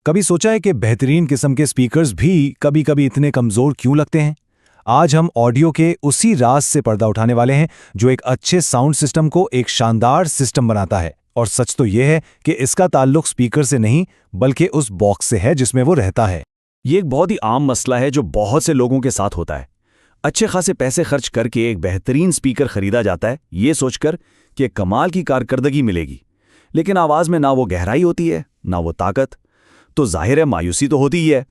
कभी सोचा है कि बेहतरीन किस्म के स्पीकर्स भी कभी-कभी इतने कमज़ोर क्यों लगते हैं? आज हम ऑडियो के उसी राज से पर्दा उठाने वाले हैं जो एक अच्छे साउंड सिस्टम को एक शानदार सिस्टम बनाता है। और सच तो यह है कि इसका ताल्लुक स्पीकर से नहीं बल्कि उस बॉक्स से है जिसमें वो रहता है। ये एक बहुत ही आम मसला है जो बहुत से लोगों के साथ होता है। अच्छे खासे पैसे खर्च करके एक बेहतरीन स्पीकर खरीदा जाता है ये सोचकर कि कमाल की कारकर्दगी मिलेगी, लेकिन आवाज़ में ना वो गहराई होती है ना वो ताकत, तो जाहिर है मायूसी तो होती ही है।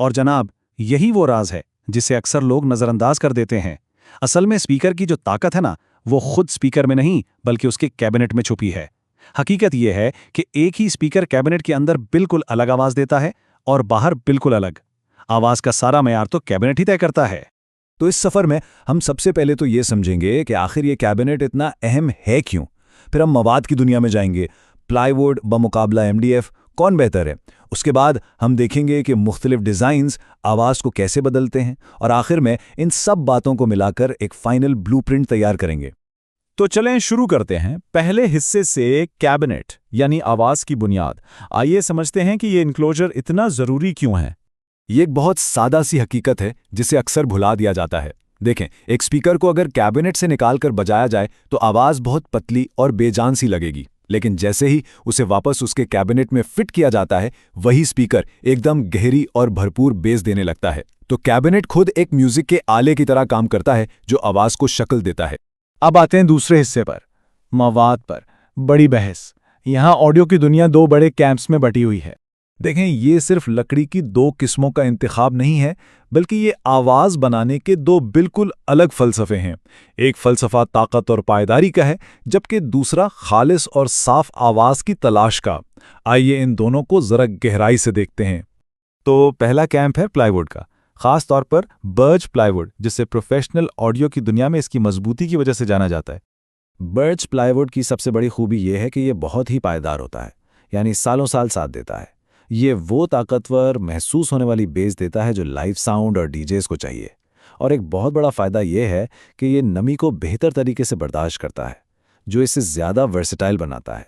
और जनाब, यही वो राज है जिसे अक्सर लोग नज़रअंदाज कर देते हैं। असल में स्पीकर की जो ताकत है ना, वो खुद स्पीकर में नहीं बल्कि उसके कैबिनेट में छुपी है। हकीकत यह है कि एक ही स्पीकर कैबिनेट के अंदर बिल्कुल अलग आवाज़ देता है और बाहर बिल्कुल अलग। आवाज़ का सारा मयार तो कैबिनेट ही तय करता है। तो इस सफ़र में हम सबसे पहले तो ये समझेंगे कि आखिर ये कैबिनेट इतना अहम है क्यों। फिर हम मवाद की दुनिया में जाएंगे, प्लाईवुड बमुकाबला एमडीएफ कौन बेहतर है। उसके बाद हम देखेंगे कि मुख्तलिफ डिज़ाइंस आवाज़ को कैसे बदलते हैं, और आखिर में इन सब बातों को मिलाकर एक फाइनल ब्लूप्रिंट तैयार करेंगे। तो चलें शुरू करते हैं पहले हिस्से से, कैबिनेट यानी आवाज़ की बुनियाद। आइए समझते हैं कि ये इनक्लोजर इतना ज़रूरी क्यों है। ये एक बहुत सादा सी हकीकत है जिसे अक्सर भुला दिया जाता है। देखें, एक स्पीकर को अगर कैबिनेट से निकालकर बजाया जाए तो आवाज़ बहुत पतली और बेजान सी लगेगी, लेकिन जैसे ही उसे वापस उसके कैबिनेट में फिट किया जाता है, वही स्पीकर एकदम गहरी और भरपूर बेस देने लगता है। तो कैबिनेट खुद एक म्यूजिक के आले की तरह काम करता है जो आवाज़ को शक्ल देता है। अब आते हैं दूसरे हिस्से पर, मवाद पर। बड़ी बहस। यहाँ ऑडियो की दुनिया दो बड़े कैंप्स में बटी हुई है। देखें, ये सिर्फ लकड़ी की दो किस्मों का इंतखाब नहीं है, बल्कि ये आवाज़ बनाने के दो बिल्कुल अलग फ़लसफ़े हैं। एक फ़लसफ़ा ताकत और पायदारी का है, जबकि दूसरा खालिस और साफ आवाज़ की तलाश का। आइए इन दोनों को ज़रा गहराई से देखते हैं। तो पहला कैंप है प्लाईवुड का, ख़ास तौर पर बर्च प्लाईवुड, जिसे प्रोफेशनल ऑडियो की दुनिया में इसकी मजबूती की वजह से जाना जाता है। बर्च प्लाईवुड की सबसे बड़ी खूबी यह है कि यह बहुत ही पायदार होता है, यानी सालों साल साथ देता है। ये वो ताकतवर महसूस होने वाली बेस देता है जो लाइव साउंड और डीजेस को चाहिए। और एक बहुत बड़ा फ़ायदा यह है कि ये नमी को बेहतर तरीके से बर्दाश्त करता है, जो इसे ज़्यादा वर्सेटाइल बनाता है।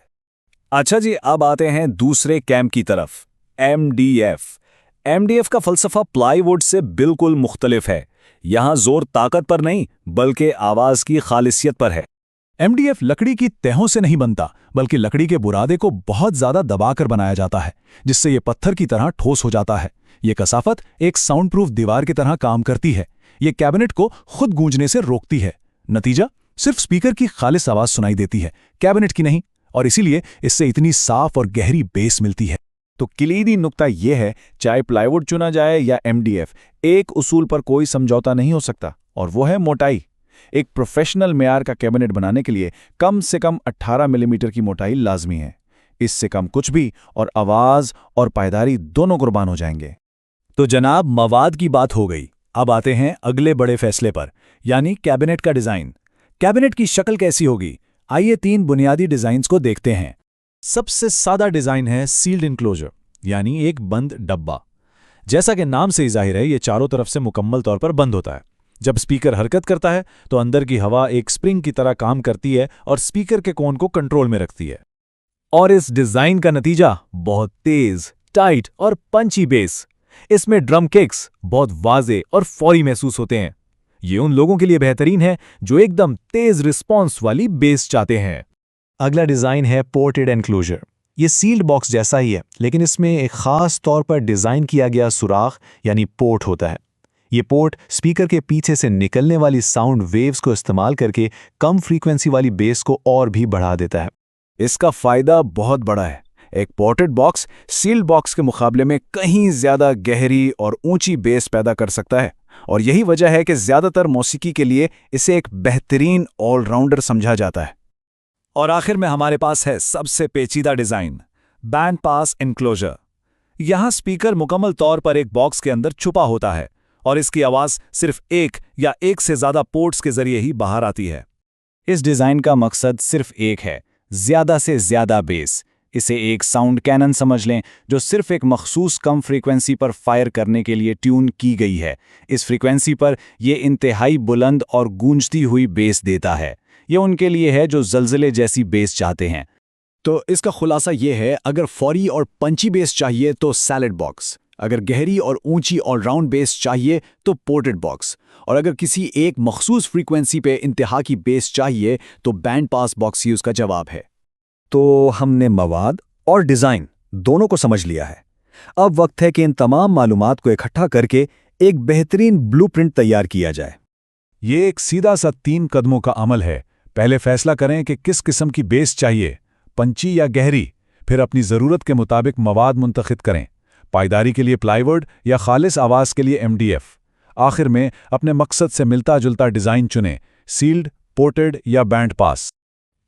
अच्छा जी, अब आते हैं दूसरे कैंप की तरफ, एमडीएफ। एमडीएफ का फ़लसफ़ा प्लाईवुड से बिल्कुल मुख्तलिफ है। यहाँ जोर ताकत पर नहीं बल्कि आवाज़ की खालिसियत पर है। एमडीएफ लकड़ी की तहों से नहीं बनता, बल्कि लकड़ी के बुरादे को बहुत ज़्यादा दबाकर बनाया जाता है, जिससे ये पत्थर की तरह ठोस हो जाता है। ये कसाफत एक साउंड प्रूफ दीवार की तरह काम करती है। ये कैबिनेट को खुद गूंजने से रोकती है। नतीजा, सिर्फ स्पीकर की खालिस आवाज़ सुनाई देती है, कैबिनेट की नहीं। और इसीलिए इससे इतनी साफ और गहरी बेस मिलती है। तो किलीदी नुक्ता यह है, चाहे प्लाईवुड चुना जाए या एमडीएफ, एक उसूल पर कोई समझौता नहीं हो सकता, और वो है मोटाई। एक प्रोफेशनल मेयार का कैबिनेट बनाने के लिए कम से कम 18 मिलीमीटर की मोटाई लाजमी है। इससे कम कुछ भी और आवाज़ और पायदारी दोनों कुर्बान हो जाएंगे। तो जनाब, मवाद की बात हो गई। अब आते हैं अगले बड़े फैसले पर, यानी कैबिनेट का डिज़ाइन। कैबिनेट की शक्ल कैसी होगी? आइए 3 बुनियादी डिज़ाइंस को देखते हैं। सबसे सादा डिज़ाइन है सील्ड इनक्लोजर, यानी एक बंद डब्बा। जैसा कि नाम से ही जाहिर है, ये चारों तरफ से मुकम्मल तौर पर बंद होता है। जब स्पीकर हरकत करता है तो अंदर की हवा एक स्प्रिंग की तरह काम करती है और स्पीकर के कोन को कंट्रोल में रखती है। और इस डिज़ाइन का नतीजा बहुत तेज, टाइट और पंची बेस। इसमें ड्रम किक्स बहुत वाज़े और फौरी महसूस होते हैं। ये उन लोगों के लिए बेहतरीन है जो एकदम तेज रिस्पॉन्स वाली बेस चाहते हैं। अगला डिज़ाइन है पोर्टेड एनक्लोजर। ये सील्ड बॉक्स जैसा ही है, लेकिन इसमें एक ख़ास तौर पर डिज़ाइन किया गया सुराख यानी पोर्ट होता है। ये पोर्ट स्पीकर के पीछे से निकलने वाली साउंड वेव्स को इस्तेमाल करके कम फ्रीक्वेंसी वाली बेस को और भी बढ़ा देता है। इसका फ़ायदा बहुत बड़ा है। एक पोर्टेड बॉक्स सील्ड बॉक्स के मुकाबले में कहीं ज़्यादा गहरी और ऊंची बेस पैदा कर सकता है, और यही वजह है कि ज़्यादातर मौसीकी के लिए इसे एक बेहतरीन ऑलराउंडर समझा जाता है। और आखिर में हमारे पास है सबसे पेचीदा डिज़ाइन, बैंड पास इनक्लोजर। यहाँ स्पीकर मुकम्मल तौर पर एक बॉक्स के अंदर छुपा होता है और इसकी आवाज़ सिर्फ एक या एक से ज़्यादा पोर्ट्स के जरिए ही बाहर आती है। इस डिज़ाइन का मकसद सिर्फ एक है, ज़्यादा से ज़्यादा बेस। इसे एक साउंड कैनन समझ लें जो सिर्फ एक मखसूस कम फ्रीक्वेंसी पर फायर करने के लिए ट्यून की गई है। इस फ्रीक्वेंसी पर यह इंतहाई बुलंद और गूंजती हुई बेस देता है। यह उनके लिए है जो ज़लज़ले जैसी बेस चाहते हैं। तो इसका खुलासा ये है, अगर फौरी और पंची बेस चाहिए तो सैलेड बॉक्स, अगर गहरी और ऊंची और राउंड बेस चाहिए तो पोर्टेड बॉक्स, और अगर किसी एक मखसूस फ्रीक्वेंसी पे इंतहा की बेस चाहिए तो बैंड पास बॉक्स ही उसका जवाब है। तो हमने मवाद और डिज़ाइन दोनों को समझ लिया है। अब वक्त है कि इन तमाम मालूमात को इकट्ठा करके एक बेहतरीन ब्लूप्रिंट तैयार किया जाए। ये एक सीधा सा 3 कदमों का अमल है। पहले फैसला करें कि किस किस्म की बेस चाहिए, पंची या गहरी। फिर अपनी ज़रूरत के मुताबिक मवाद मुंतखब करें, पायदारी के लिए प्लाईवुड या खालिस आवाज़ के लिए MDF। आखिर में अपने मकसद से मिलता जुलता डिज़ाइन चुनें, सील्ड, पोर्टेड या बैंड पास।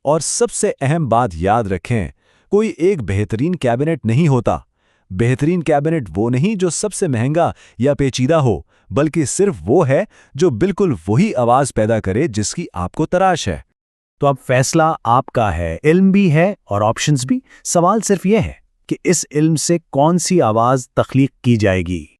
और सबसे अहम बात याद रखें, कोई एक बेहतरीन कैबिनेट नहीं होता। बेहतरीन कैबिनेट वो नहीं जो सबसे महंगा या पेचीदा हो, बल्कि सिर्फ वो है जो बिल्कुल वही आवाज़ पैदा करे जिसकी आपको तलाश है। तो अब फैसला आपका है, इल्म भी है और ऑप्शंस भी। सवाल सिर्फ यह है कि इस इल्म से कौन सी आवाज़ तख्लीक की जाएगी।